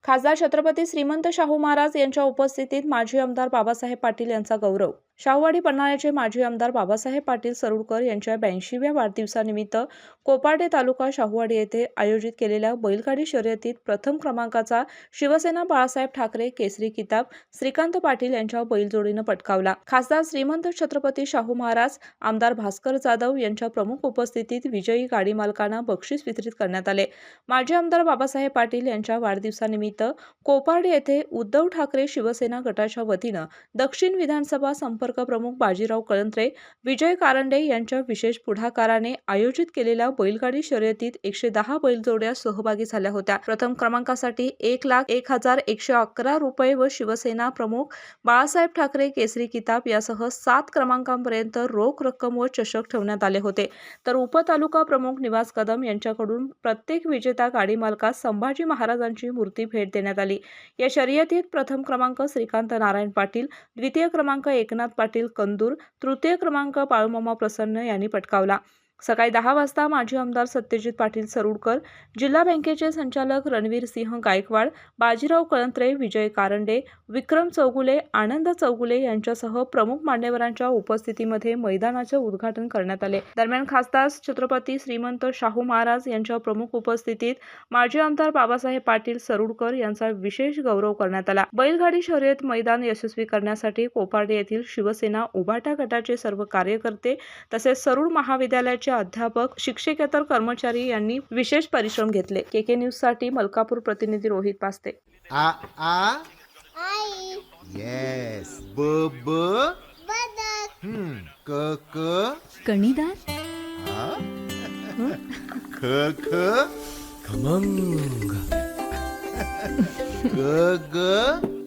खासदार छत्रपती श्रीमंत शाहू महाराज यांच्या उपस्थितीत माजी आमदार बाबासाहेब पाटील यांचा गौरव. शाहूवाडी पन्हाळ्याचे माजी आमदार बाबासाहेब पाटील सरुडकर यांच्या 82व्या वाढदिवसानिमित्त कोपाटे तालुका शाहूवाडी येथे आयोजित केलेल्या बैलगाडी शर्यतीत प्रथम क्रमांकाचा शिवसेना बाळासाहेब ठाकरे केसरी किताब श्रीकांत पाटील यांच्या बैलजोडीनं पटकावला. खासदार श्रीमंत छत्रपती शाहू महाराज, आमदार भास्कर जाधव यांच्या प्रमुख उपस्थितीत विजयी गाडी मालकांना बक्षीस वितरित करण्यात आले. माजी आमदार बाबासाहेब पाटील यांच्या वाढदिवसानिमित्त कोपारडे येथे उद्धव ठाकरे शिवसेना गटाच्या वतीनं दक्षिण विधानसभा संपर्क प्रमुख बाजीराव कळंत्रे, विजय कारंडे यांच्या विशेष पुढाकाराने आयोजित केलेल्या बैलगाडी शर्यतीत 110 बैलजोड्या सहभागी झाल्या होत्या. प्रथम क्रमांकासाठी 1,01,111 रुपये व शिवसेना प्रमुख बाळासाहेब ठाकरे केसरी किताब यासह 7 क्रमांकांपर्यंत रोख रक्कम व चषक ठेवण्यात आले होते. तर उपतालुका प्रमुख निवास कदम यांच्याकडून प्रत्येक विजेता गाडी मालकास संभाजी महाराजांची मूर्ती भेट देण्यात आली. या शर्यतीत प्रथम क्रमांक श्रीकांत नारायण पाटील, द्वितीय क्रमांक एकनाथ पाटील कंदूर, तृतीय क्रमांक बाळूमामा प्रसन्न यांनी पटकावला. सकाळी 10 वाजता माजी आमदार सत्यजित पाटील सरुडकर, जिल्हा बँकेचे संचालक रणवीर सिंह गायकवाड, बाजीराव कळंत्रे, विजय कारंडे, विक्रम चौगुले, आनंद चौगुले यांच्यासह प्रमुख मान्यवरांच्या उपस्थितीमध्ये मैदानाचे उद्घाटन करण्यात आले. दरम्यान खासदार छत्रपती श्रीमंत शाहू महाराज यांच्या प्रमुख उपस्थितीत माजी आमदार बाबासाहेब पाटील सरुडकर यांचा विशेष गौरव करण्यात आला. बैलगाडी शर्यत मैदान यशस्वी करण्यासाठी कोपारडे येथील शिवसेना उभाटा गटाचे सर्व कार्यकर्ते तसेच सरुड महाविद्यालयाचे अध्यापक, शिक्षकेतर कर्मचारी यांनी विशेष परिश्रम घेतले. केके न्यूज साठी मलकापूर प्रतिनिधी रोहित पास्ते. आ आ आई येस ब ब बदक क क कणीदार, ख ख खमंग ग ग